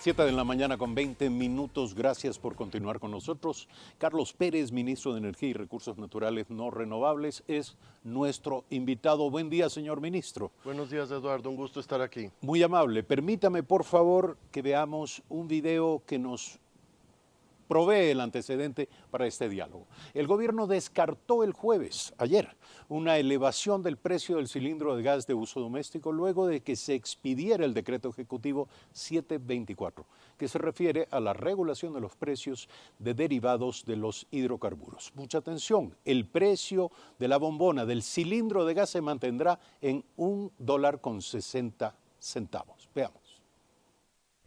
7 de la mañana con 20 minutos. Gracias por continuar con nosotros. Carlos Pérez, ministro de Energía y Recursos Naturales No Renovables, es nuestro invitado. Buen día, señor ministro. Buenos días, Eduardo. Un gusto estar aquí. Muy amable. Permítame, por favor, que veamos un video que nos provee el antecedente para este diálogo. El gobierno descartó el jueves, ayer, una elevación del precio del cilindro de gas de uso doméstico luego de que se expidiera el decreto ejecutivo 724, que se refiere a la regulación de los precios de derivados de los hidrocarburos. Mucha atención, el precio de la bombona del cilindro de gas se mantendrá en $1.60. Veamos.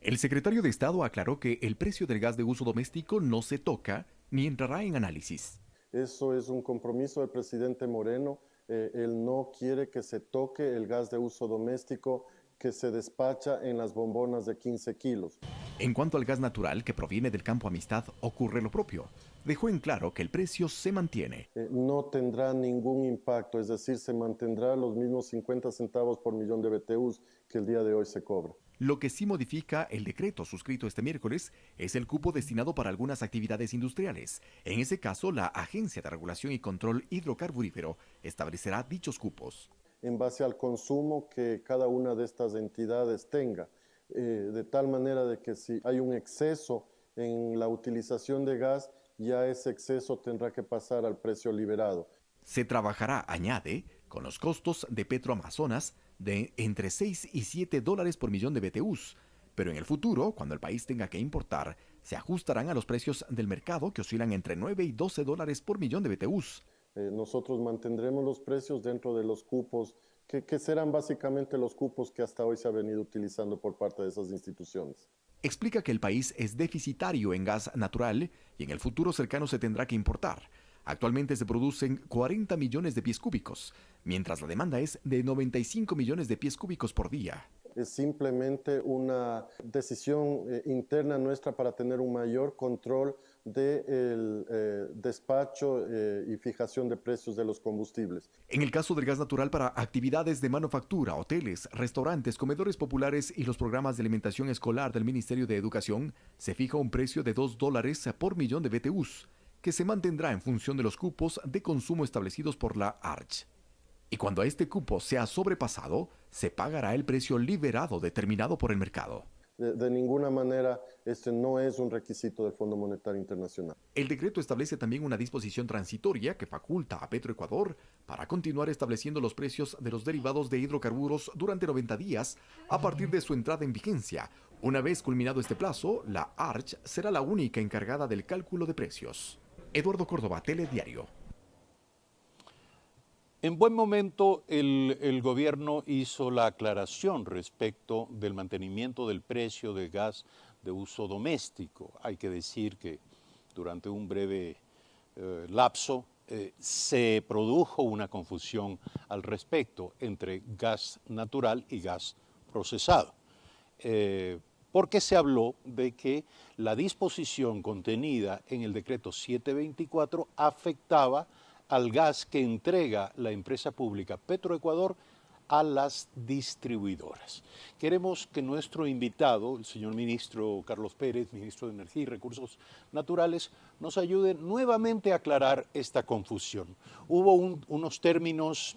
El secretario de Estado aclaró que el precio del gas de uso doméstico no se toca ni entrará en análisis. Eso es un compromiso del presidente Moreno. Él no quiere que se toque el gas de uso doméstico que se despacha en las bombonas de 15 kilos. En cuanto al gas natural que proviene del campo Amistad, ocurre lo propio. Dejó en claro que el precio se mantiene. No tendrá ningún impacto, es decir, se mantendrá los mismos 50 centavos por millón de BTUs que el día de hoy se cobra. Lo que sí modifica el decreto suscrito este miércoles es el cupo destinado para algunas actividades industriales. En ese caso, la Agencia de Regulación y Control Hidrocarburífero establecerá dichos cupos. En base al consumo que cada una de estas entidades tenga, de tal manera de que si hay un exceso en la utilización de gas, ya ese exceso tendrá que pasar al precio liberado. Se trabajará, añade, con los costos de Petroamazonas de entre 6 y 7 dólares por millón de BTUs, pero en el futuro, cuando el país tenga que importar, se ajustarán a los precios del mercado que oscilan entre 9 y 12 dólares por millón de BTUs. Nosotros mantendremos los precios dentro de los cupos, que serán básicamente los cupos que hasta hoy se ha venido utilizando por parte de esas instituciones. Explica que el país es deficitario en gas natural y en el futuro cercano se tendrá que importar. Actualmente se producen 40 millones de pies cúbicos, mientras la demanda es de 95 millones de pies cúbicos por día. Es simplemente una decisión interna nuestra para tener un mayor control del despacho y fijación de precios de los combustibles. En el caso del gas natural para actividades de manufactura, hoteles, restaurantes, comedores populares y los programas de alimentación escolar del Ministerio de Educación, se fija un precio de 2 dólares por millón de BTUs, que se mantendrá en función de los cupos de consumo establecidos por la ARCH. Y cuando este cupo sea sobrepasado, se pagará el precio liberado determinado por el mercado. De ninguna manera, este no es un requisito del Fondo Monetario Internacional. El decreto establece también una disposición transitoria que faculta a Petroecuador para continuar estableciendo los precios de los derivados de hidrocarburos durante 90 días a partir de su entrada en vigencia. Una vez culminado este plazo, la ARCH será la única encargada del cálculo de precios. Eduardo Córdoba, Telediario. En buen momento el gobierno hizo la aclaración respecto del mantenimiento del precio de gas de uso doméstico. Hay que decir que durante un breve lapso se produjo una confusión al respecto entre gas natural y gas procesado. Porque se habló de que la disposición contenida en el decreto 724 afectaba al gas que entrega la empresa pública Petroecuador a las distribuidoras. Queremos que nuestro invitado, el señor ministro Carlos Pérez, ministro de Energía y Recursos Naturales, nos ayude nuevamente a aclarar esta confusión. Hubo unos términos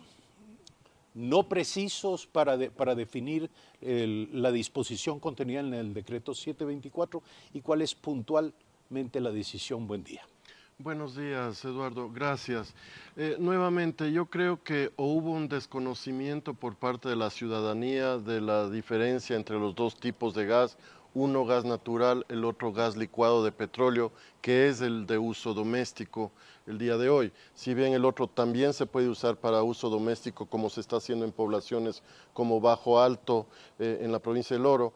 no precisos para definir la disposición contenida en el decreto 724 y cuál es puntualmente la decisión. Buen día. Buenos días, Eduardo. Gracias. Nuevamente, yo creo que hubo un desconocimiento por parte de la ciudadanía de la diferencia entre los dos tipos de gas, uno gas natural, el otro gas licuado de petróleo, que es el de uso doméstico el día de hoy. Si bien el otro también se puede usar para uso doméstico, como se está haciendo en poblaciones como Bajo Alto, en la provincia del Oro,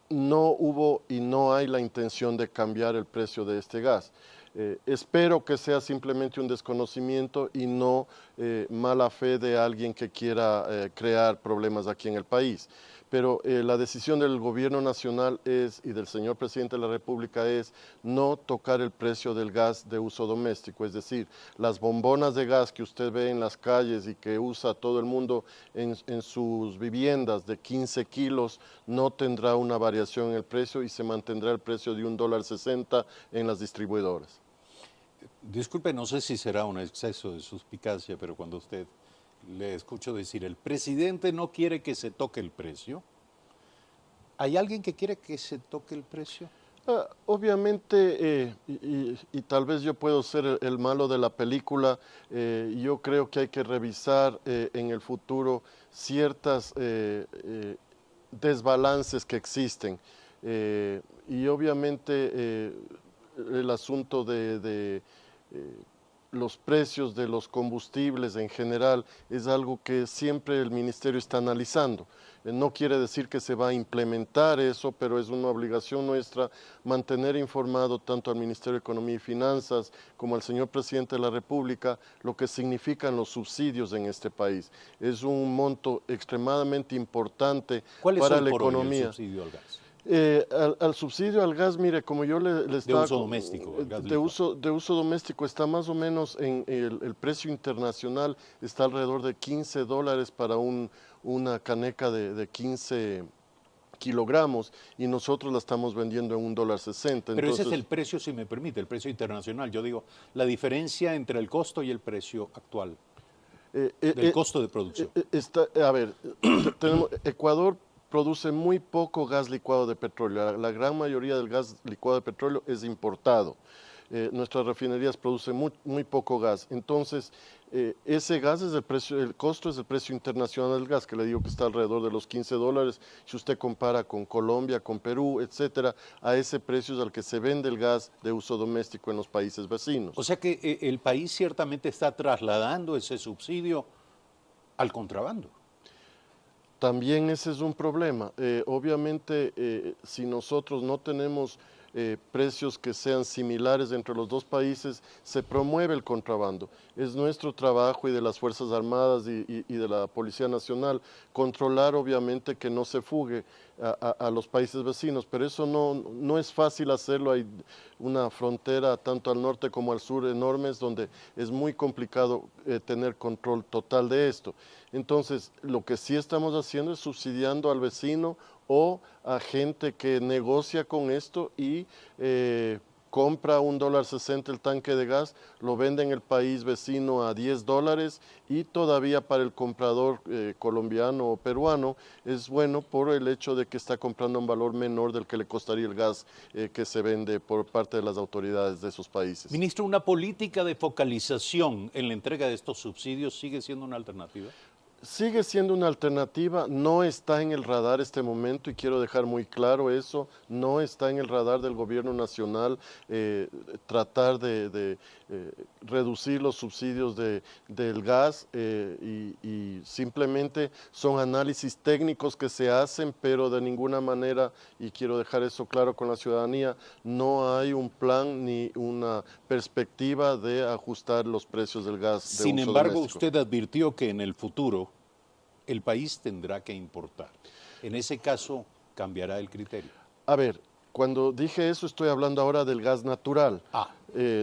no hubo y no hay la intención de cambiar el precio de este gas. Espero que sea simplemente un desconocimiento y no mala fe de alguien que quiera crear problemas aquí en el país. pero la decisión del gobierno nacional y del señor presidente de la República es no tocar el precio del gas de uso doméstico, es decir, las bombonas de gas que usted ve en las calles y que usa todo el mundo en sus viviendas de 15 kilos, no tendrá una variación en el precio y se mantendrá el precio de $1.60 en las distribuidoras. Disculpe, no sé si será un exceso de suspicacia, pero cuando usted le escucho decir, el presidente no quiere que se toque el precio, ¿hay alguien que quiere que se toque el precio? Obviamente, y tal vez yo puedo ser el malo de la película, yo creo que hay que revisar en el futuro ciertas desbalances que existen. Y obviamente el asunto de los precios de los combustibles en general es algo que siempre el ministerio está analizando. No quiere decir que se va a implementar eso, pero es una obligación nuestra mantener informado tanto al Ministerio de Economía y Finanzas como al señor Presidente de la República lo que significan los subsidios en este país. Es un monto extremadamente importante para la economía. ¿Cuál es el subsidio al gas? Al subsidio al gas, mire, como yo le estaba... De uso doméstico. De uso doméstico está más o menos en el precio internacional, está alrededor de $15 para una caneca de 15 kilogramos y nosotros la estamos vendiendo en $1.60. Pero ese es el precio, si me permite, el precio internacional. Yo digo, la diferencia entre el costo y el precio actual, del costo de producción. Ecuador produce muy poco gas licuado de petróleo. La gran mayoría del gas licuado de petróleo es importado. Nuestras refinerías producen muy poco gas. Entonces, ese gas es el costo es el precio internacional del gas, que le digo que está alrededor de los $15. Si usted compara con Colombia, con Perú, etcétera, a ese precio es al que se vende el gas de uso doméstico en los países vecinos. O sea que el país ciertamente está trasladando ese subsidio al contrabando. También ese es un problema. Obviamente, si nosotros no tenemos precios que sean similares entre los dos países, se promueve el contrabando. Es nuestro trabajo y de las Fuerzas Armadas y de la Policía Nacional controlar obviamente que no se fugue a los países vecinos, pero eso no es fácil hacerlo. Hay una frontera tanto al norte como al sur enormes donde es muy complicado tener control total de esto. Entonces, lo que sí estamos haciendo es subsidiando al vecino o a gente que negocia con esto y compra $1.60 el tanque de gas, lo vende en el país vecino a $10 y todavía para el comprador colombiano o peruano es bueno por el hecho de que está comprando un valor menor del que le costaría el gas que se vende por parte de las autoridades de esos países. Ministro, ¿una política de focalización en la entrega de estos subsidios sigue siendo una alternativa? Sigue siendo una alternativa, no está en el radar este momento y quiero dejar muy claro eso, no está en el radar del gobierno nacional tratar de reducir los subsidios del gas y simplemente son análisis técnicos que se hacen, pero de ninguna manera, y quiero dejar eso claro con la ciudadanía, no hay un plan ni una perspectiva de ajustar los precios del gas de Sin uso embargo, doméstico. usted advirtió que en el futuro el país tendrá que importar. En ese caso, cambiará el criterio. A ver, cuando dije eso estoy hablando ahora del gas natural,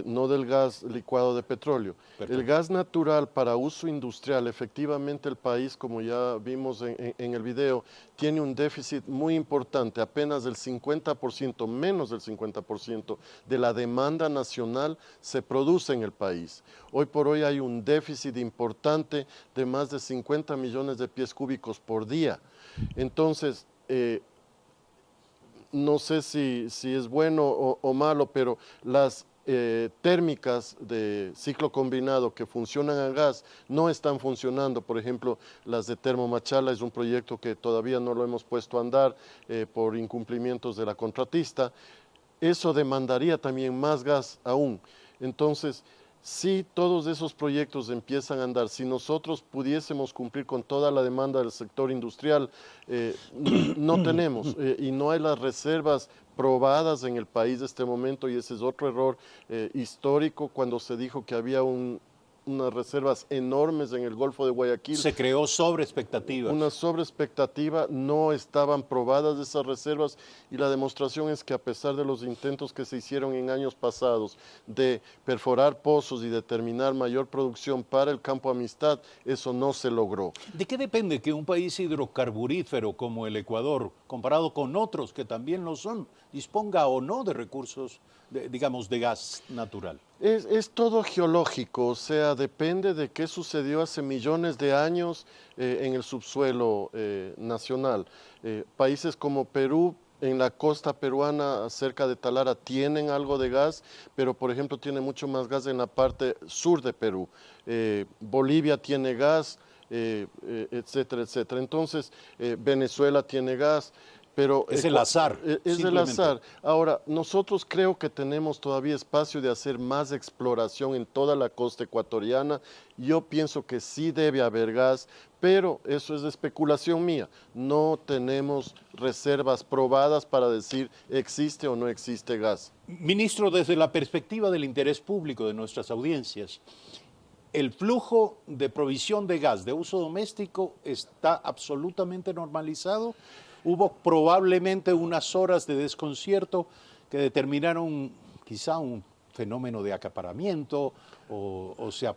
no del gas licuado de petróleo. Perfecto. El gas natural para uso industrial, efectivamente el país, como ya vimos en el video, tiene un déficit muy importante, apenas del 50%, menos del 50% de la demanda nacional se produce en el país. Hoy por hoy hay un déficit importante de más de 50 millones de pies cúbicos por día. Entonces, no sé si es bueno o malo, pero las térmicas de ciclo combinado que funcionan a gas no están funcionando. Por ejemplo, las de Termomachala es un proyecto que todavía no lo hemos puesto a andar por incumplimientos de la contratista. Eso demandaría también más gas aún. Entonces, si todos esos proyectos empiezan a andar, si nosotros pudiésemos cumplir con toda la demanda del sector industrial, no tenemos y no hay las reservas probadas en el país de este momento y ese es otro error histórico cuando se dijo que había un unas reservas enormes en el Golfo de Guayaquil. Se creó sobre expectativas. Una sobreexpectativa, no estaban probadas esas reservas y la demostración es que a pesar de los intentos que se hicieron en años pasados de perforar pozos y determinar mayor producción para el Campo Amistad, eso no se logró. ¿De qué depende que un país hidrocarburífero como el Ecuador, comparado con otros que también lo son, disponga o no de recursos, digamos, de gas natural? Es todo geológico, o sea, depende de qué sucedió hace millones de años en el subsuelo nacional. Países como Perú, en la costa peruana, cerca de Talara, tienen algo de gas, pero por ejemplo tiene mucho más gas en la parte sur de Perú. Bolivia tiene gas, etcétera, etcétera. Entonces, Venezuela tiene gas. Pero es el azar. Es el azar. Ahora, nosotros creo que tenemos todavía espacio de hacer más exploración en toda la costa ecuatoriana. Yo pienso que sí debe haber gas, pero eso es especulación mía. No tenemos reservas probadas para decir existe o no existe gas. Ministro, desde la perspectiva del interés público de nuestras audiencias, ¿el flujo de provisión de gas de uso doméstico está absolutamente normalizado? Hubo probablemente unas horas de desconcierto que determinaron quizá un fenómeno de acaparamiento o se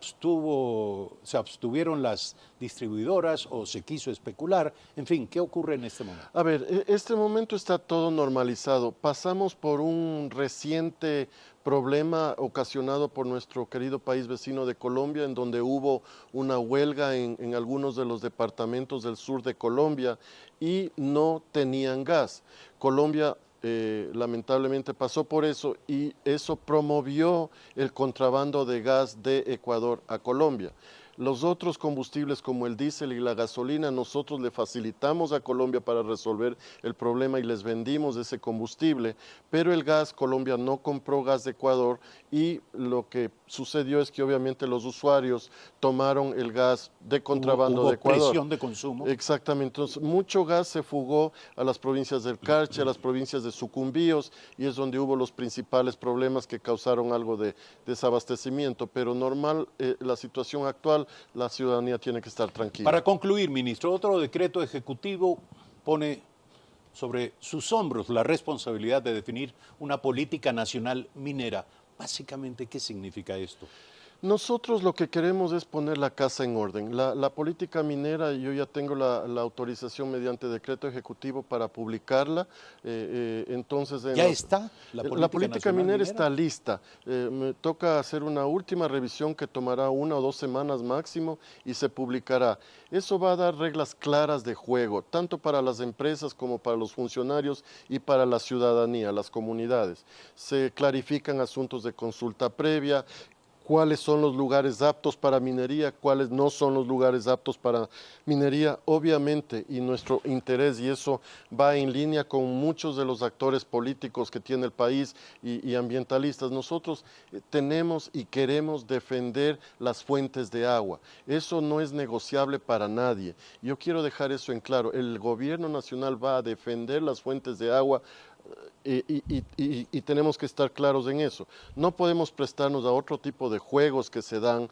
abstuvieron las distribuidoras o se quiso especular. En fin, ¿qué ocurre en este momento? A ver, este momento está todo normalizado. Pasamos por un reciente problema ocasionado por nuestro querido país vecino de Colombia, en donde hubo una huelga en algunos de los departamentos del sur de Colombia y no tenían gas. Colombia lamentablemente pasó por eso y eso promovió el contrabando de gas de Ecuador a Colombia. Los otros combustibles como el diésel y la gasolina, nosotros le facilitamos a Colombia para resolver el problema y les vendimos ese combustible, pero el gas, Colombia no compró gas de Ecuador y lo que sucedió es que obviamente los usuarios tomaron el gas de contrabando de Ecuador. Hubo presión de consumo. Exactamente, entonces mucho gas se fugó a las provincias del Carchi, a las provincias de Sucumbíos y es donde hubo los principales problemas que causaron algo de desabastecimiento, pero normal, la situación actual, la ciudadanía tiene que estar tranquila. Para concluir, ministro, otro decreto ejecutivo pone sobre sus hombros la responsabilidad de definir una política nacional minera. Básicamente, ¿qué significa esto? Nosotros lo que queremos es poner la casa en orden. La política minera, yo ya tengo la autorización mediante decreto ejecutivo para publicarla. Entonces, ¿Ya está la política minera está lista. Me toca hacer una última revisión que tomará 1 o 2 semanas máximo y se publicará. Eso va a dar reglas claras de juego, tanto para las empresas como para los funcionarios y para la ciudadanía, las comunidades. Se clarifican asuntos de consulta previa, cuáles son los lugares aptos para minería, cuáles no son los lugares aptos para minería, obviamente, y nuestro interés, y eso va en línea con muchos de los actores políticos que tiene el país y ambientalistas. Nosotros tenemos y queremos defender las fuentes de agua. Eso no es negociable para nadie. Yo quiero dejar eso en claro. El gobierno nacional va a defender las fuentes de agua y tenemos que estar claros en eso. No podemos prestarnos a otro tipo de juegos que se dan,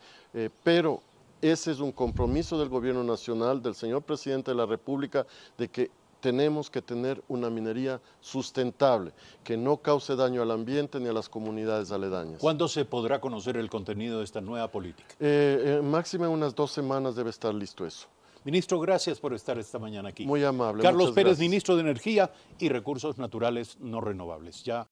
pero ese es un compromiso del gobierno nacional, del señor presidente de la República, de que tenemos que tener una minería sustentable, que no cause daño al ambiente ni a las comunidades aledañas. ¿Cuándo se podrá conocer el contenido de esta nueva política? Máximo en unas 2 semanas debe estar listo eso. Ministro, gracias por estar esta mañana aquí. Muy amable. Carlos muchas Pérez, gracias. ministro de Energía y Recursos Naturales No Renovables. Ya